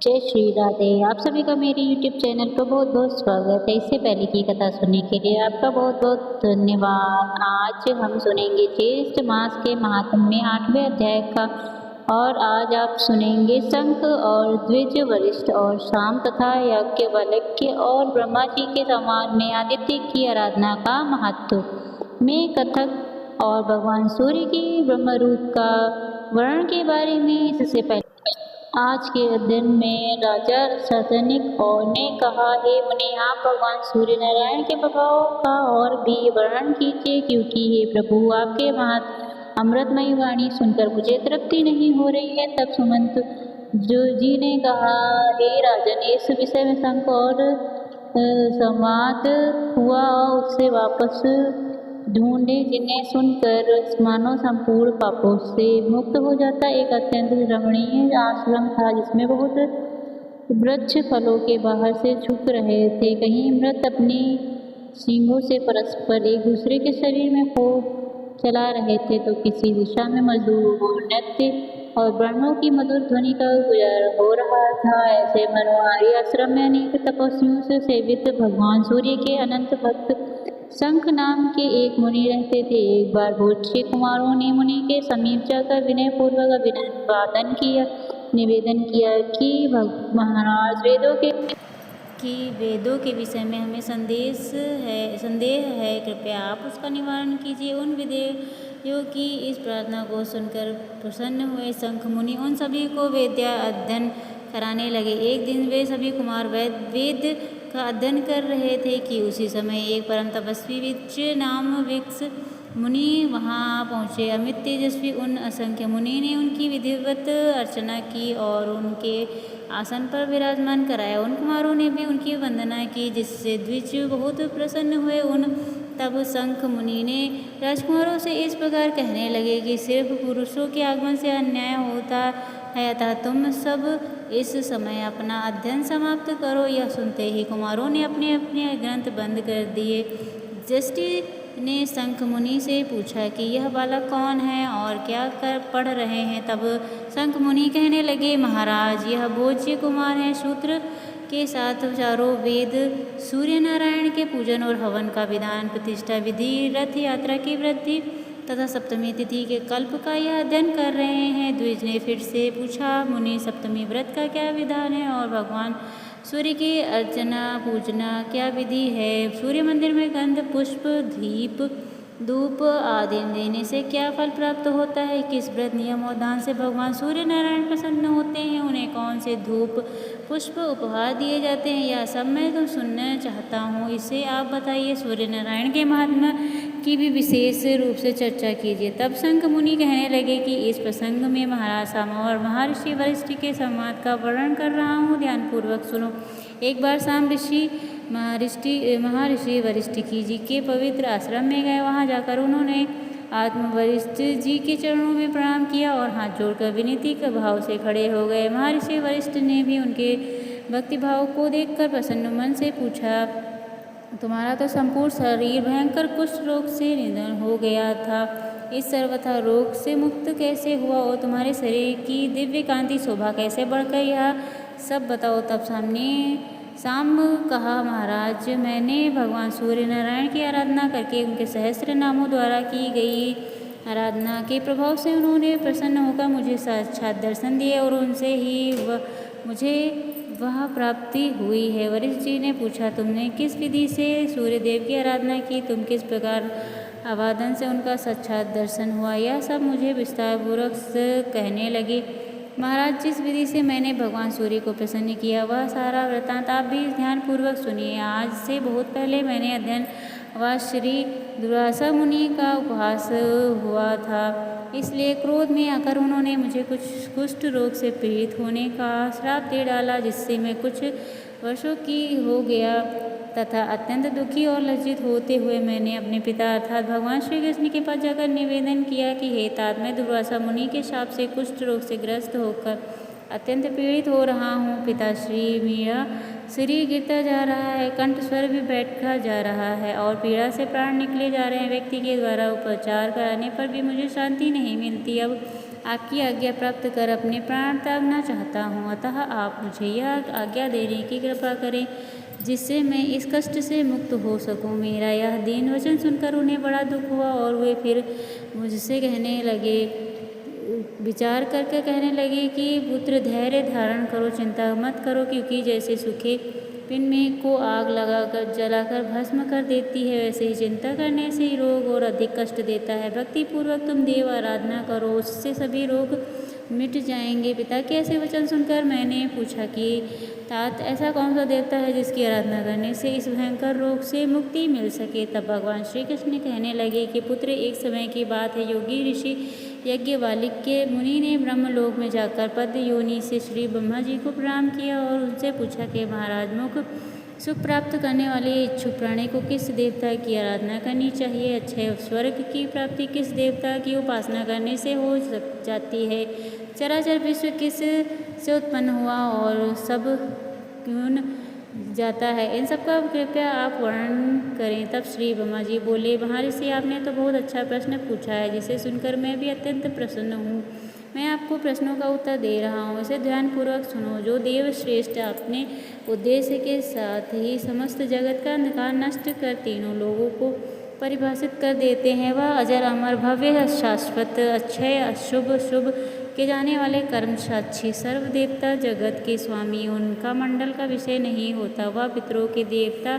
जय श्री राधे। आप सभी का मेरे YouTube चैनल पर बहुत बहुत स्वागत है। इससे पहले की कथा सुनने के लिए आपका बहुत बहुत धन्यवाद। आज हम सुनेंगे ज्येष्ठ मास के महात्म्य 8वें अध्याय का। और आज आप सुनेंगे शंख और द्विज वरिष्ठ और शाम तथा याज्ञवल्क्य और ब्रह्मा जी के समान में आदित्य की आराधना का महत्व में कथक और भगवान सूर्य के ब्रह्म रूप का वर्णन के बारे में। इससे पहले आज के अध्ययन में राजा शतनिक और ने कहा, हे मुनि, आप भगवान सूर्य नारायण के प्रभाव का और भी वर्णन कीजिए, क्योंकि हे प्रभु, आपके महत् अमृतमयी वाणी सुनकर मुझे तृप्ति नहीं हो रही है। तब सुमंत जी ने कहा, हे राजन, इस विषय में शंख और संवाद हुआ, उससे वापस ढूंढे, जिन्हें सुनकर मानव संपूर्ण पापों से मुक्त हो जाता। एक अत्यंत रमणीय आश्रम था, जिसमें बहुत वृक्ष फलों के बाहर से झुक रहे थे। कहीं मृत अपने सींगों से परस्पर एक दूसरे के शरीर में खो चला रहे थे, तो किसी दिशा में मजदूर नृत्य और वर्णों की मधुर ध्वनि का गुजार हो रहा था। ऐसे मनोहारी आश्रम में अनेक तपस्वियों से सेवित भगवान सूर्य के अनंत भक्त शंख नाम के एक मुनि रहते थे। एक बार बहुत से कुमारों ने मुनि के समीप जाकर विनय पूर्वक निवेदन किया कि महाराज, वेदों के विषय में हमें संदेह है, कृपया आप उसका निवारण कीजिए। उन विदेयों की इस प्रार्थना को सुनकर प्रसन्न हुए शंख मुनि उन सभी को वेद्या अध्ययन कराने लगे। एक दिन वे सभी कुमार वेद का अध्ययन कर रहे थे कि उसी समय एक परम तपस्वी विच नाम विक्स मुनि वहाँ पहुँचे। अमित तेजस्वी उन असंख्य मुनि ने उनकी विधिवत अर्चना की और उनके आसन पर विराजमान कराया। उन कुमारों ने भी उनकी वंदना की, जिससे द्विज बहुत प्रसन्न हुए। तब शंख मुनि ने राजकुमारों से इस प्रकार कहने लगे कि सिर्फ पुरुषों के आगमन से अन्याय होता है, अतः तुम सब इस समय अपना अध्ययन समाप्त करो। यह सुनते ही कुमारों ने अपने अपने ग्रंथ बंद कर दिए। दृष्टि ने शंख मुनि से पूछा कि यह बालक कौन है और क्या पढ़ रहे हैं। तब शंख मुनि कहने लगे, महाराज, यह भोज्य कुमार है। सूत्र के साथ चारों वेद, सूर्य नारायण के पूजन और हवन का विधान, प्रतिष्ठा विधि, रथ यात्रा की वृद्धि तथा सप्तमी तिथि के कल्प का यह अध्ययन कर रहे हैं। द्विज ने फिर से पूछा, मुनि, सप्तमी व्रत का क्या विधान है और भगवान सूर्य की अर्चना पूजना क्या विधि है? सूर्य मंदिर में गंध, पुष्प, दीप, धूप आदि देने से क्या फल प्राप्त होता है? किस व्रत, नियम और दान से भगवान सूर्य नारायण प्रसन्न होते हैं? उन्हें कौन से धूप, पुष्प उपहार दिए जाते हैं? यह सब मैं तो सुनना चाहता हूँ, इसे आप बताइए। सूर्य नारायण के महात्मा की भी विशेष रूप से चर्चा कीजिए। तब शंख मुनि कहने लगे कि इस प्रसंग में महाराज सामा और महर्षि वरिष्ठ के संवाद का वर्णन कर रहा हूँ, ध्यानपूर्वक सुनो। एक बार शाम महर्षि वरिष्ठ जी के पवित्र आश्रम में गए। वहाँ जाकर उन्होंने आत्म वरिष्ठ जी के चरणों में प्रणाम किया और हाथ जोड़कर विनती के भाव से खड़े हो गए। महर्षि वरिष्ठ ने भी उनके भक्तिभाव को देखकर प्रसन्न मन से पूछा, तुम्हारा तो संपूर्ण शरीर भयंकर कुष्ठ रोग से निधन हो गया था, इस सर्वथा रोग से मुक्त कैसे हुआ और तुम्हारे शरीर की दिव्य कांति शोभा कैसे बढ़कर, यह सब बताओ। तब शाम कहा, महाराज, मैंने भगवान सूर्य नारायण की आराधना करके उनके सहस्त्र नामों द्वारा की गई आराधना के प्रभाव से उन्होंने प्रसन्न होकर मुझे साक्षात दर्शन दिए और उनसे ही मुझे वह प्राप्ति हुई है। वरिष्ठ जी ने पूछा, तुमने किस विधि से सूर्यदेव की आराधना की? तुम किस प्रकार आवाहन से उनका साक्षात दर्शन हुआ? यह सब मुझे विस्तारपूर्वक कहने लगे। महाराज, जिस विधि से मैंने भगवान सूर्य को प्रसन्न किया, वह सारा वृत्तांत आप भी ध्यानपूर्वक सुनिए। आज से बहुत पहले मैंने अध्ययन व श्री दुर्वासा मुनि का उपहास हुआ था, इसलिए क्रोध में आकर उन्होंने मुझे कुछ कुष्ठ रोग से पीड़ित होने का श्राप दे डाला, जिससे मैं कुछ वर्षों की हो गया तथा अत्यंत दुखी और लज्जित होते हुए मैंने अपने पिता अर्थात भगवान श्री कृष्ण के पास जाकर निवेदन किया कि हे तात, मैं दुर्वासा मुनि के शाप से कुष्ठ रोग से ग्रस्त होकर अत्यंत पीड़ित हो रहा हूँ। पिताश्री, मेरा शरीर गिरता जा रहा है, कंठ स्वर भी बैठता जा रहा है और पीड़ा से प्राण निकले जा रहे हैं। व्यक्ति के द्वारा उपचार कराने पर भी मुझे शांति नहीं मिलती। अब आपकी आज्ञा प्राप्त कर अपने प्राण त्यागना चाहता हूँ, अतः आप मुझे यह आज्ञा देने की कृपा करें जिससे मैं इस कष्ट से मुक्त हो सकूं। मेरा यह दीन वचन सुनकर उन्हें बड़ा दुख हुआ और वे फिर मुझसे कहने लगे, विचार करके कहने लगे कि पुत्र धैर्य धारण करो, चिंता मत करो, क्योंकि जैसे सूखे पिंड में को आग लगाकर जलाकर भस्म कर देती है, वैसे ही चिंता करने से ही रोग और अधिक कष्ट देता है। भक्ति पूर्वक तुम देव आराधना करो, उससे सभी रोग मिट जाएंगे। पिता के ऐसे वचन सुनकर मैंने पूछा कि तात ऐसा कौन सा देवता है जिसकी आराधना करने से इस भयंकर रोग से मुक्ति मिल सके। तब भगवान श्री कृष्ण कहने लगे कि पुत्र, एक समय की बात है, योगी ऋषि याज्ञवल्क्य मुनि ने ब्रह्मलोक में जाकर पद्म योनि से श्री ब्रह्मा जी को प्रणाम किया और उनसे पूछा कि महाराज, मुख सुख प्राप्त करने वाले इच्छुक प्राणी को किस देवता की आराधना करनी चाहिए? अक्षय स्वर्ग की प्राप्ति किस देवता की उपासना करने से हो जाती है? चराचर विश्व किस से उत्पन्न हुआ और सब क्यों जाता है? इन सब का कृपया आप वर्णन करें। तब श्री ब्रह्मा जी बोले, महर्षि, आपने तो बहुत अच्छा प्रश्न पूछा है, जिसे सुनकर मैं भी अत्यंत प्रसन्न हूँ। मैं आपको प्रश्नों का उत्तर दे रहा हूँ, इसे ध्यानपूर्वक सुनो। जो देव श्रेष्ठ अपने उद्देश्य के साथ ही समस्त जगत का अंधकार नष्ट कर तीनों लोगों को परिभाषित कर देते हैं, वह अजर अमर भव्य शाश्वत अक्षय अशुभ शुभ के जाने वाले कर्म साक्षी सर्व देवता जगत के स्वामी, उनका मंडल का विषय नहीं होता। वह पितरों के देवता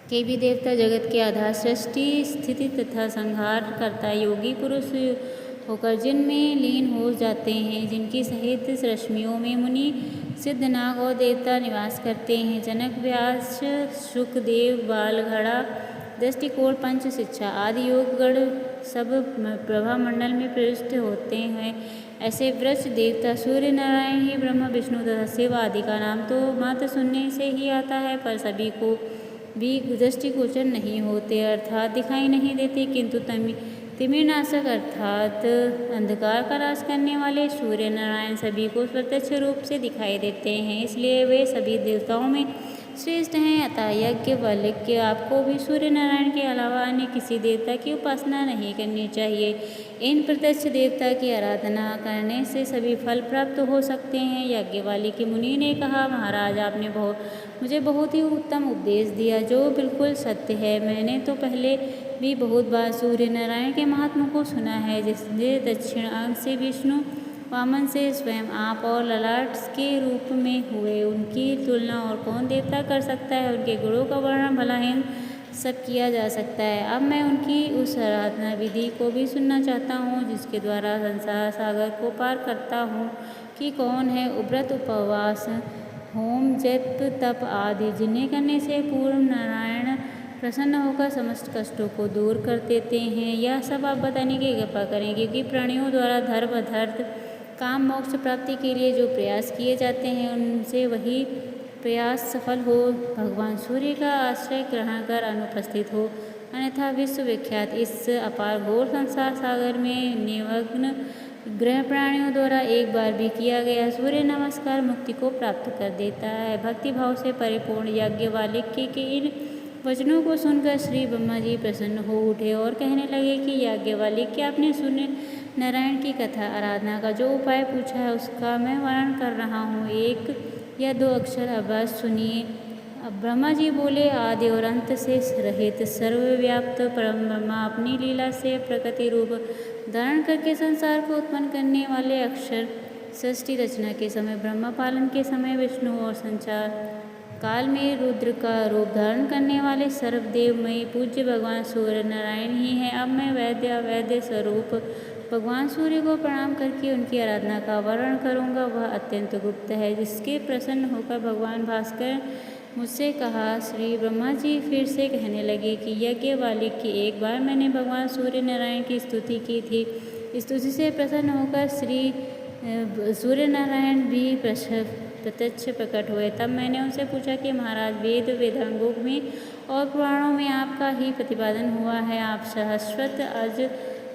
के भी देवता, जगत के आधार, सृष्टि स्थिति तथा संहार करता, योगी पुरुष होकर जिनमें लीन हो जाते हैं, जिनकी सहित रश्मियों में मुनि सिद्धनाग और देवता निवास करते हैं। जनक, व्यास, शुकदेव, बालघड़ा, दृष्टिकोण, पंच शिक्षा आदि योगगण सब प्रभा मंडल में प्रविष्ट होते हैं। ऐसे वृक्ष देवता सूर्य नारायण ही ब्रह्मा विष्णु तथा शिव आदि का नाम तो मात्र सुनने से ही आता है, पर सभी को भी दृष्टिगोचर नहीं होते, अर्थात दिखाई नहीं देते, किंतु तिमिरनाशक अर्थात अंधकार का नाश करने वाले सूर्य नारायण सभी को प्रत्यक्ष रूप से दिखाई देते हैं, इसलिए वे सभी देवताओं में श्रेष्ठ हैं। अतः याज्ञवल्क्य, आपको भी सूर्य नारायण के अलावा अन्य किसी देवता की उपासना नहीं करनी चाहिए। इन प्रत्यक्ष देवता की आराधना करने से सभी फल प्राप्त हो सकते हैं। याज्ञवल्क्य मुनि ने कहा, महाराज, आपने मुझे बहुत ही उत्तम उपदेश दिया, जो बिल्कुल सत्य है। मैंने तो पहले भी बहुत बार सूर्य नारायण के महात्मा को सुना है, जिसने दक्षिण अंग से विष्णु, वामन से स्वयं आप और ललाट के रूप में हुए, उनकी तुलना और कौन देवता कर सकता है? उनके गुणों का वर्णन भला ही सब किया जा सकता है। अब मैं उनकी उस आराधना विधि को भी सुनना चाहता हूँ, जिसके द्वारा संसार सागर को पार करता हूँ कि कौन है। व्रत, उपवास, होम, जप, तप आदि, जिन्हें करने से पूर्ण नारायण प्रसन्न होकर समस्त कष्टों को दूर कर देते हैं, यह सब आप बताने की कृपा करें, क्योंकि प्राणियों द्वारा धर्म, अर्थ, काम, मोक्ष प्राप्ति के लिए जो प्रयास किए जाते हैं, उनसे वही प्रयास सफल हो। भगवान सूर्य का आश्रय ग्रहण कर अनुपस्थित हो, अन्यथा विश्वविख्यात इस अपार घोर संसार सागर में निमग्न ग्रह प्राणियों द्वारा एक बार भी किया गया सूर्य नमस्कार मुक्ति को प्राप्त कर देता है। भक्ति भाव से परिपूर्ण याज्ञवल्क्य के इन वचनों को सुनकर श्री ब्रह्मा जी प्रसन्न हो उठे और कहने लगे कि याज्ञवल्क्य, आपने सूर्य नारायण की कथा आराधना का जो उपाय पूछा है, उसका मैं वर्णन कर रहा हूँ। एक या दो अक्षर अभ्यास सुनिए। अब ब्रह्मा जी बोले, आदि और अंत से रहित सर्वव्याप्त परम ब्रह्मा अपनी लीला से प्रकृति रूप धारण करके संसार को उत्पन्न करने वाले अक्षर, सृष्टि रचना के समय ब्रह्मा, पालन के समय विष्णु और संचार काल में रुद्र का रूप धारण करने वाले सर्वदेवमयी पूज्य भगवान सूर्य नारायण ही हैं। अब मैं वैद्य अवैद्य स्वरूप भगवान सूर्य को प्रणाम करके उनकी आराधना का वर्णन करूँगा। वह अत्यंत गुप्त है, जिसके प्रसन्न होकर भगवान भास्कर मुझसे कहा। श्री ब्रह्मा जी फिर से कहने लगे कि याज्ञवल्क्य, एक बार मैंने भगवान सूर्य नारायण की स्तुति की थी। स्तुति से प्रसन्न होकर श्री सूर्य नारायण भी प्रत्यक्ष प्रकट हुए। तब मैंने उनसे पूछा कि महाराज, वेद, वेदांगों में और पुराणों में आपका ही प्रतिपादन हुआ है। आप शाश्वत, अज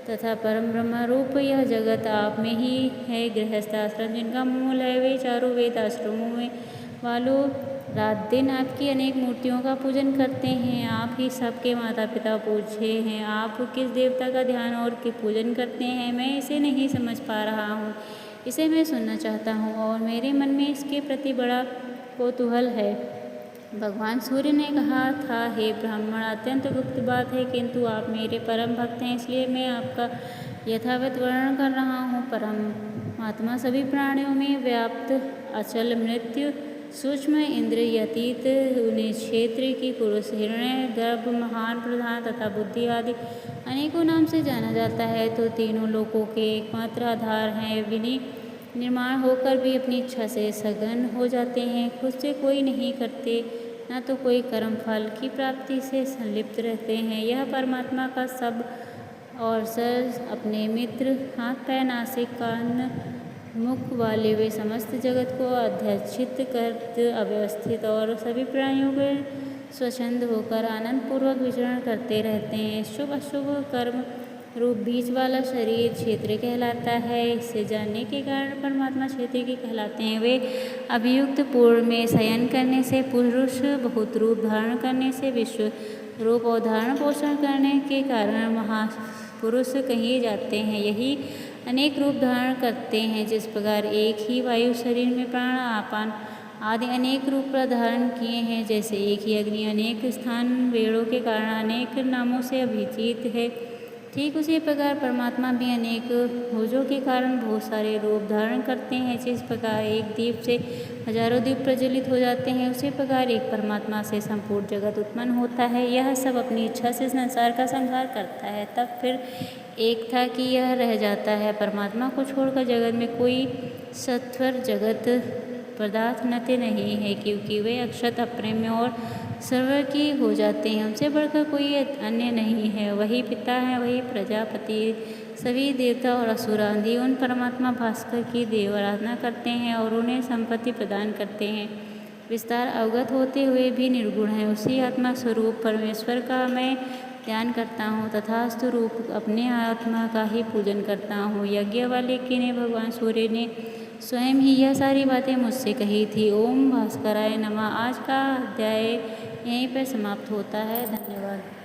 तथा परम ब्रह्म रूप, यह जगत आप में ही है। गृहस्थ आश्रम जिनका मूल है, वे चारों वेद आश्रमों में वालों, रात दिन आपकी अनेक मूर्तियों का पूजन करते हैं। आप ही सबके माता पिता पूछे हैं। आप किस देवता का ध्यान और के पूजन करते हैं, मैं इसे नहीं समझ पा रहा हूँ। इसे मैं सुनना चाहता हूँ और मेरे मन में इसके प्रति बड़ा कौतूहल है। भगवान सूर्य ने कहा था, हे ब्राह्मण, अत्यंत गुप्त बात है, किंतु आप मेरे परम भक्त हैं, इसलिए मैं आपका यथावत वर्णन कर रहा हूँ। परमात्मा सभी प्राणियों में व्याप्त, अचल, मृत्यु, सूक्ष्म, इंद्रियातीत, क्षेत्र की पुरुष, हिरण्य गर्भ, महान, प्रधान तथा बुद्धि आदि अनेकों नाम से जाना जाता है। तो तीनों लोकों के एकमात्र आधार हैं। विधि निर्माण होकर भी अपनी इच्छा से सघन हो जाते हैं। खुद से कोई नहीं करते, न तो कोई कर्म फल की प्राप्ति से संलिप्त रहते हैं। यह परमात्मा का सब और सर, अपने मित्र, हाथ पैर, नासिक, कान, मुख वाले वे समस्त जगत को अध्यक्षित कर अव्यवस्थित और सभी प्राणियों के स्वच्छंद होकर आनंद पूर्वक विचरण करते रहते हैं। शुभ अशुभ कर्म रूप बीच वाला शरीर क्षेत्र कहलाता है। इससे जानने के कारण परमात्मा क्षेत्र के कहलाते हैं। वे अभियुक्त पूर्व में शयन करने से पुरुष, बहुत रूप धारण करने से विश्व रूप और धारण पोषण करने के कारण महापुरुष कहे जाते हैं। यही अनेक रूप धारण करते हैं। जिस प्रकार एक ही वायु शरीर में प्राण, आपान आदि अनेक रूप धारण किए हैं, जैसे एक ही अग्नि अनेक स्थान वेड़ों के कारण अनेक नामों से अभिहित है, ठीक उसी प्रकार परमात्मा भी अनेक भुजों के कारण बहुत सारे रूप धारण करते हैं। जिस प्रकार एक दीप से हजारों दीप प्रज्वलित हो जाते हैं, उसी प्रकार एक परमात्मा से संपूर्ण जगत उत्पन्न होता है। यह सब अपनी इच्छा से संसार का संहार करता है। तब फिर एक था कि यह रह जाता है। परमात्मा को छोड़कर जगत में कोई सत्वर जगत पदार्थ नते नहीं है, क्योंकि वे अक्षत, अप्रेम्य और सर्वर की हो जाते हैं। उनसे बढ़कर कोई अन्य नहीं है। वही पिता है, वही प्रजापति। सभी देवता और असुर आदि उन परमात्मा भास्कर की देव आराधना करते हैं और उन्हें संपत्ति प्रदान करते हैं। विस्तार अवगत होते हुए भी निर्गुण है। उसी आत्मा स्वरूप परमेश्वर का मैं ध्यान करता हूँ तथा स्वरूप अपने आत्मा का ही पूजन करता हूँ। यज्ञ वाले ने भगवान सूर्य ने स्वयं ही यह सारी बातें मुझसे कही थी। ओम भास्कराय नमः। आज का अध्याय यहीं पर समाप्त होता है। धन्यवाद।